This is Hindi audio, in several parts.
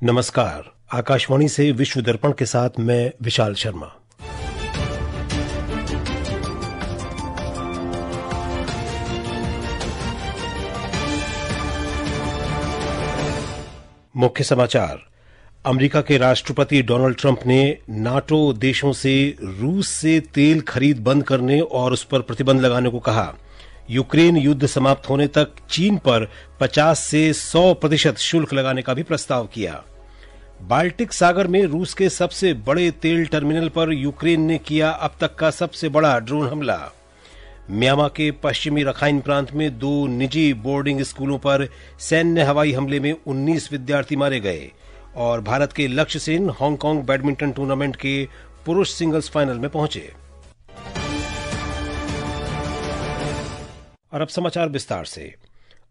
नमस्कार। आकाशवाणी से विश्व दर्पण के साथ मैं विशाल शर्मा। मुख्य समाचार। अमेरिका के राष्ट्रपति डोनाल्ड ट्रंप ने नाटो देशों से रूस से तेल खरीद बंद करने और उस पर प्रतिबंध लगाने को कहा। यूक्रेन युद्ध समाप्त होने तक चीन पर 50 से 100% शुल्क लगाने का भी प्रस्ताव किया। बाल्टिक सागर में रूस के सबसे बड़े तेल टर्मिनल पर यूक्रेन ने किया अब तक का सबसे बड़ा ड्रोन हमला। म्यांमार के पश्चिमी रखाइन प्रांत में 2 निजी बोर्डिंग स्कूलों पर सैन्य हवाई हमले में 19 विद्यार्थी मारे गए। और भारत के लक्ष्य सेन हांगकांग बैडमिंटन टूर्नामेंट के पुरुष सिंगल्स फाइनल में पहुंचे। और अब समाचार विस्तार से।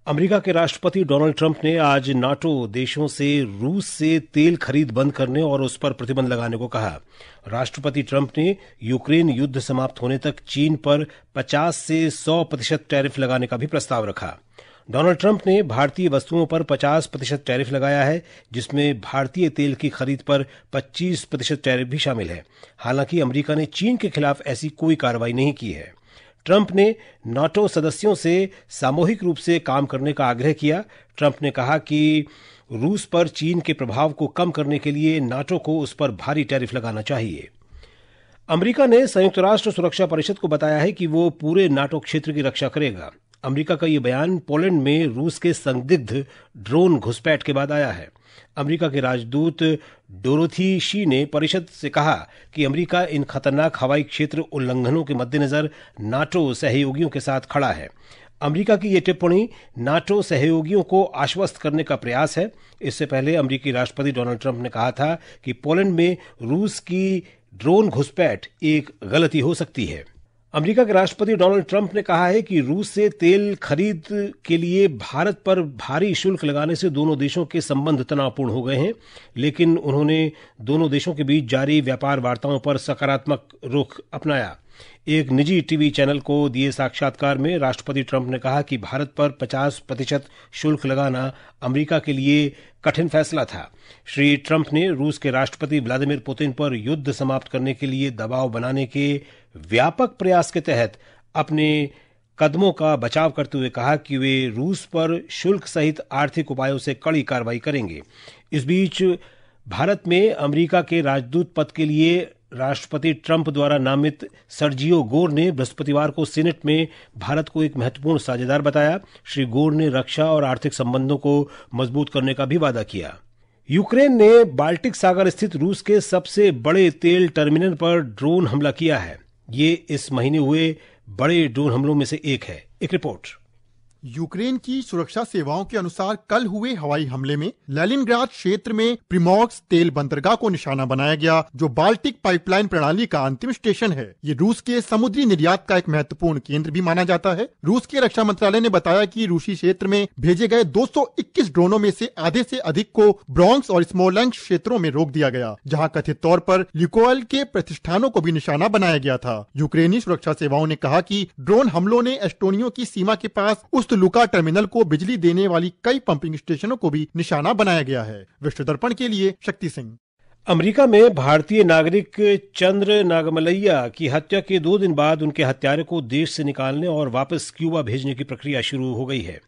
अमेरिका के राष्ट्रपति डोनाल्ड ट्रंप ने आज नाटो देशों से रूस से तेल खरीद बंद करने और उस पर प्रतिबंध लगाने को कहा। राष्ट्रपति ट्रंप ने यूक्रेन युद्ध समाप्त होने तक चीन पर 50 से 100% टैरिफ लगाने का भी प्रस्ताव रखा। डोनाल्ड ट्रंप ने भारतीय वस्तुओं पर 50% टैरिफ लगाया है, जिसमें भारतीय तेल की खरीद पर 25% टैरिफ भी शामिल है। हालांकि अमेरिका ने चीन के खिलाफ ऐसी कोई कार्रवाई नहीं की है। ट्रंप ने नाटो सदस्यों से सामूहिक रूप से काम करने का आग्रह किया। ट्रंप ने कहा कि रूस पर चीन के प्रभाव को कम करने के लिए नाटो को उस पर भारी टैरिफ लगाना चाहिए। अमेरिका ने संयुक्त राष्ट्र सुरक्षा परिषद को बताया है कि वो पूरे नाटो क्षेत्र की रक्षा करेगा। अमेरिका का ये बयान पोलैंड में रूस के संदिग्ध ड्रोन घुसपैठ के बाद आया है। अमेरिका के राजदूत डोरोथी शी ने परिषद से कहा कि अमेरिका इन खतरनाक हवाई क्षेत्र उल्लंघनों के मद्देनजर नाटो सहयोगियों के साथ खड़ा है। अमेरिका की ये टिप्पणी नाटो सहयोगियों को आश्वस्त करने का प्रयास है। इससे पहले अमेरिकी राष्ट्रपति डोनाल्ड ट्रंप ने कहा था कि पोलैंड में रूस की ड्रोन घुसपैठ एक गलती हो सकती है। अमेरिका के राष्ट्रपति डोनाल्ड ट्रंप ने कहा है कि रूस से तेल खरीद के लिए भारत पर भारी शुल्क लगाने से दोनों देशों के संबंध तनावपूर्ण हो गए हैं, लेकिन उन्होंने दोनों देशों के बीच जारी व्यापार वार्ताओं पर सकारात्मक रुख अपनाया। एक निजी टीवी चैनल को दिए साक्षात्कार में राष्ट्रपति ट्रंप ने कहा कि भारत पर 50% शुल्क लगाना अमेरिका के लिए कठिन फैसला था। श्री ट्रंप ने रूस के राष्ट्रपति व्लादिमीर पुतिन पर युद्ध समाप्त करने के लिए दबाव बनाने के व्यापक प्रयास के तहत अपने कदमों का बचाव करते हुए कहा कि वे रूस पर शुल्क सहित आर्थिक उपायों से कड़ी कार्रवाई करेंगे। इस बीच भारत में अमेरिका के राजदूत पद के लिए राष्ट्रपति ट्रंप द्वारा नामित सर्जियो गोर ने बृहस्पतिवार को सीनेट में भारत को एक महत्वपूर्ण साझेदार बताया। श्री गोर ने रक्षा और आर्थिक संबंधों को मजबूत करने का भी वादा किया। यूक्रेन ने बाल्टिक सागर स्थित रूस के सबसे बड़े तेल टर्मिनल पर ड्रोन हमला किया है। ये इस महीने हुए बड़े ड्रोन हमलों में से एक है। एक रिपोर्ट। यूक्रेन की सुरक्षा सेवाओं के अनुसार कल हुए हवाई हमले में लेनिनग्राद क्षेत्र में प्रिमोर्स्क तेल बंदरगाह को निशाना बनाया गया, जो बाल्टिक पाइपलाइन प्रणाली का अंतिम स्टेशन है। ये रूस के समुद्री निर्यात का एक महत्वपूर्ण केंद्र भी माना जाता है। रूस के रक्षा मंत्रालय ने बताया कि रूसी क्षेत्र में भेजे गए 221 ड्रोनों में से आधे से अधिक को ब्रोंक्स और स्मोलेंस्क क्षेत्रों में रोक दिया गया, जहाँ कथित तौर पर ल्यूकोइल के प्रतिष्ठानों को भी निशाना बनाया गया था। यूक्रेनी सुरक्षा सेवाओं ने कहा कि ड्रोन हमलों ने एस्टोनिया की सीमा के पास लुका टर्मिनल को बिजली देने वाली कई पंपिंग स्टेशनों को भी निशाना बनाया गया है। विश्व दर्पण के लिए शक्ति सिंह। अमेरिका में भारतीय नागरिक चंद्र नागमलैया की हत्या के 2 दिन बाद उनके हत्यारे को देश से निकालने और वापस क्यूबा भेजने की प्रक्रिया शुरू हो गई है।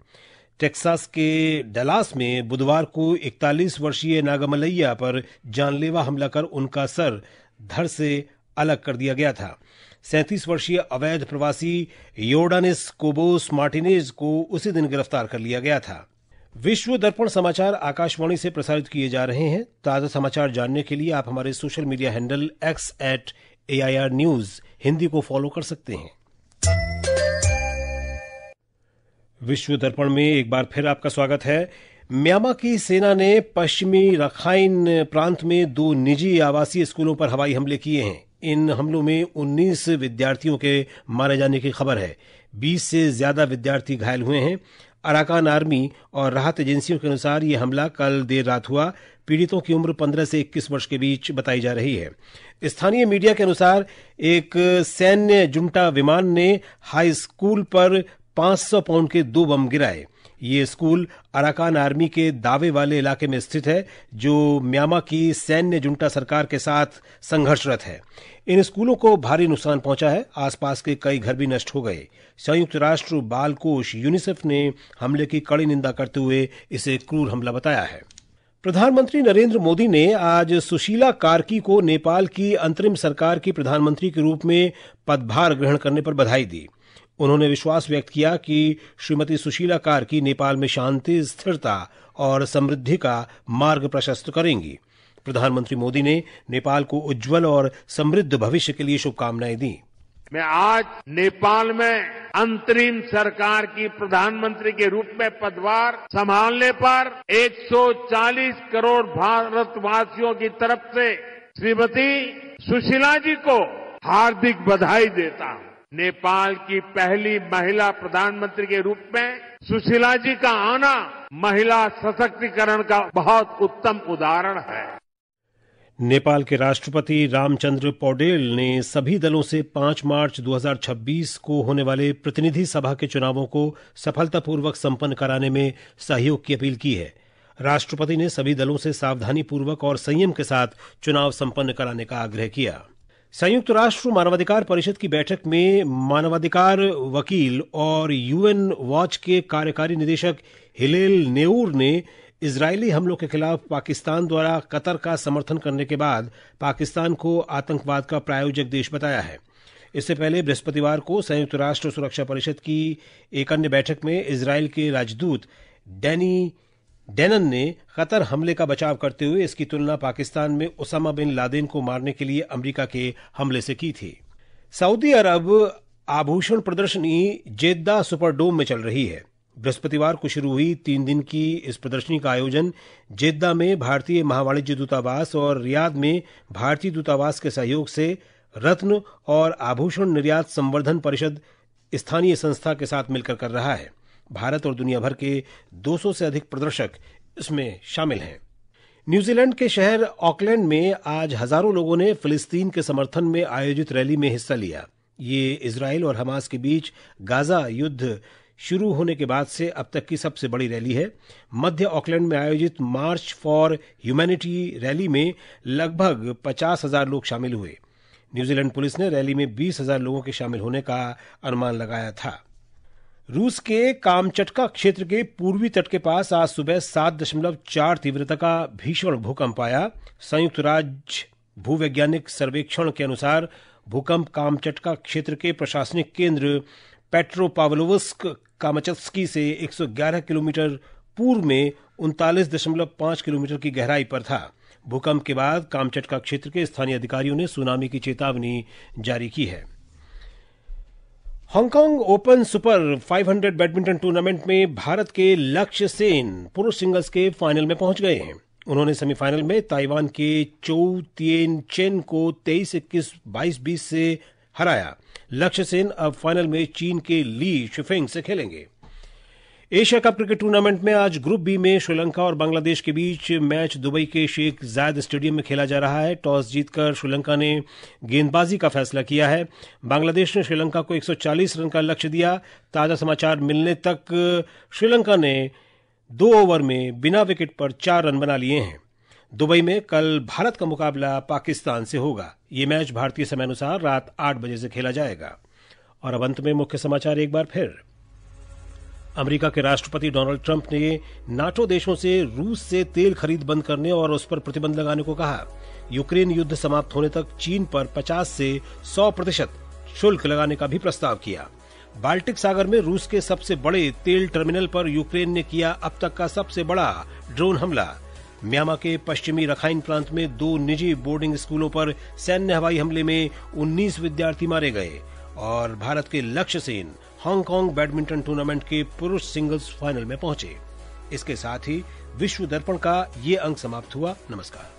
टेक्सास के डलास में बुधवार को 41 वर्षीय नागमलैया पर जानलेवा हमला कर उनका सर धड़ से अलग कर दिया गया था। 37 वर्षीय अवैध प्रवासी योर्डानिस कोबोस मार्टिनेज को उसी दिन गिरफ्तार कर लिया गया था। विश्व दर्पण समाचार आकाशवाणी से प्रसारित किए जा रहे हैं। ताजा समाचार जानने के लिए आप हमारे social media handle x@AIR News Hindi को फॉलो कर सकते हैं। विश्व दर्पण में एक बार फिर आपका स्वागत है। म्यांमार की सेना ने पश्चिमी रखाइन प्रांत में 2 निजी आवासीय स्कूलों पर हवाई हमले किए हैं। इन हमलों में 19 विद्यार्थियों के मारे जाने की खबर है। 20 से ज्यादा विद्यार्थी घायल हुए हैं। अराकान आर्मी और राहत एजेंसियों के अनुसार यह हमला कल देर रात हुआ। पीड़ितों की उम्र 15 से 21 वर्ष के बीच बताई जा रही है। स्थानीय मीडिया के अनुसार एक सैन्य जुंटा विमान ने हाई स्कूल पर 500 पाउंड के 2 बम गिराए। ये स्कूल अराकान आर्मी के दावे वाले इलाके में स्थित है, जो म्यांमार की सैन्य जुंटा सरकार के साथ संघर्षरत है। इन स्कूलों को भारी नुकसान पहुंचा है। आसपास के कई घर भी नष्ट हो गए। संयुक्त राष्ट्र बाल कोष यूनिसेफ ने हमले की कड़ी निंदा करते हुए इसे क्रूर हमला बताया है। प्रधानमंत्री नरेंद्र मोदी ने आज सुशीला कार्की को नेपाल की अंतरिम सरकार की प्रधानमंत्री के रूप में पदभार ग्रहण करने पर बधाई दी। उन्होंने विश्वास व्यक्त किया कि श्रीमती सुशीला कार्की नेपाल में शांति, स्थिरता और समृद्धि का मार्ग प्रशस्त करेंगी। प्रधानमंत्री मोदी ने नेपाल को उज्जवल और समृद्ध भविष्य के लिए शुभकामनाएं दी। मैं आज नेपाल में अंतरिम सरकार की प्रधानमंत्री के रूप में पदभार संभालने पर 140 करोड़ भारतवासियों की तरफ से श्रीमती सुशीला जी को हार्दिक बधाई देता हूं। नेपाल की पहली महिला प्रधानमंत्री के रूप में सुशीला जी का आना महिला सशक्तिकरण का बहुत उत्तम उदाहरण है। नेपाल के राष्ट्रपति रामचंद्र पौडेल ने सभी दलों से 5 मार्च 2026 को होने वाले प्रतिनिधि सभा के चुनावों को सफलतापूर्वक संपन्न कराने में सहयोग की अपील की है। राष्ट्रपति ने सभी दलों से सावधानीपूर्वक और संयम के साथ चुनाव संपन्न कराने का आग्रह किया। संयुक्त राष्ट्र मानवाधिकार परिषद की बैठक में मानवाधिकार वकील और यूएन वॉच के कार्यकारी निदेशक हिलेल नेऊर ने इजरायली हमलों के खिलाफ पाकिस्तान द्वारा कतर का समर्थन करने के बाद पाकिस्तान को आतंकवाद का प्रायोजक देश बताया है। इससे पहले बृहस्पतिवार को संयुक्त राष्ट्र सुरक्षा परिषद की एक अन्य बैठक में इजरायल के राजदूत डैनी डेनन ने कतर हमले का बचाव करते हुए इसकी तुलना पाकिस्तान में उसामा बिन लादेन को मारने के लिए अमेरिका के हमले से की थी। सऊदी अरब आभूषण प्रदर्शनी जेद्दा सुपरडोम में चल रही है। बृहस्पतिवार को शुरू हुई 3 दिन की इस प्रदर्शनी का आयोजन जेद्दा में भारतीय महावाणिज्य दूतावास और रियाद में भारतीय दूतावास के सहयोग से रत्न और आभूषण निर्यात संवर्धन परिषद स्थानीय संस्था के साथ मिलकर कर रहा है। भारत और दुनिया भर के 200 से अधिक प्रदर्शक इसमें शामिल हैं। न्यूजीलैंड के शहर ऑकलैंड में आज हजारों लोगों ने फिलिस्तीन के समर्थन में आयोजित रैली में हिस्सा लिया। ये इजरायल और हमास के बीच गाजा युद्ध शुरू होने के बाद से अब तक की सबसे बड़ी रैली है। मध्य ऑकलैंड में आयोजित मार्च फॉर ह्यूमैनिटी रैली में लगभग 50,000 लोग शामिल हुए। न्यूजीलैंड पुलिस ने रैली में 20,000 लोगों के शामिल होने का अनुमान लगाया था। रूस के कामचटका क्षेत्र के पूर्वी तट के पास आज सुबह 7.4 तीव्रता का भीषण भूकंप आया। संयुक्त राज्य भूवैज्ञानिक सर्वेक्षण के अनुसार भूकंप कामचटका क्षेत्र के प्रशासनिक केंद्र पेट्रोपाव्लोव्स्क कामचत्स्की से 111 किलोमीटर पूर्व में 39.5 किलोमीटर की गहराई पर था। भूकंप के बाद कामचटका क्षेत्र के स्थानीय अधिकारियों ने सुनामी की चेतावनी जारी की है। Hong Kong open super 500 badminton tournament में भारत के लक्ष्य सेन पुरुष सिंगल्स के फाइनल में पहुंच गए हैं। उन्होंने सेमीफाइनल में ताइवान के चोउ तिएन चेन को 23-21, 22-20 से हराया। लक्ष्य सेन अब फाइनल में चीन के ली शिफेंग से खेलेंगे। एशिया कप क्रिकेट टूर्नामेंट में आज ग्रुप बी में श्रीलंका और बांग्लादेश के बीच मैच दुबई के शेख जायद स्टेडियम में खेला जा रहा है। टॉस जीतकर श्रीलंका ने गेंदबाजी का फैसला किया है। बांग्लादेश ने श्रीलंका को 140 रन का लक्ष्य दिया। ताजा समाचार मिलने तक श्रीलंका ने 2 ओवर में बिना विकेट पर 4 रन बना लिए हैं। दुबई में कल भारत का मुकाबला पाकिस्तान से होगा। ये मैच भारतीय समय अनुसार रात 8 बजे से खेला जाएगा। और अब अंत में मुख्य समाचार एक बार फिर। अमेरिका के राष्ट्रपति डोनाल्ड ट्रंप ने नाटो देशों से रूस से तेल खरीद बंद करने और उस पर प्रतिबंध लगाने को कहा। यूक्रेन युद्ध समाप्त होने तक चीन पर 50 से 100% शुल्क लगाने का भी प्रस्ताव किया। बाल्टिक सागर में रूस के सबसे बड़े तेल टर्मिनल पर यूक्रेन ने किया अब तक का सबसे बड़ा ड्रोन हमला। म्यांमार के पश्चिमी रखाइन प्रांत में 2 निजी बोर्डिंग स्कूलों पर सैन्य हवाई हमले में 19 विद्यार्थी मारे गए। और भारत के लक्ष्य सेन हांगकांग बैडमिंटन टूर्नामेंट के पुरुष सिंगल्स फाइनल में पहुंचे। इसके साथ ही विश्व दर्पण का ये अंक समाप्त हुआ। नमस्कार।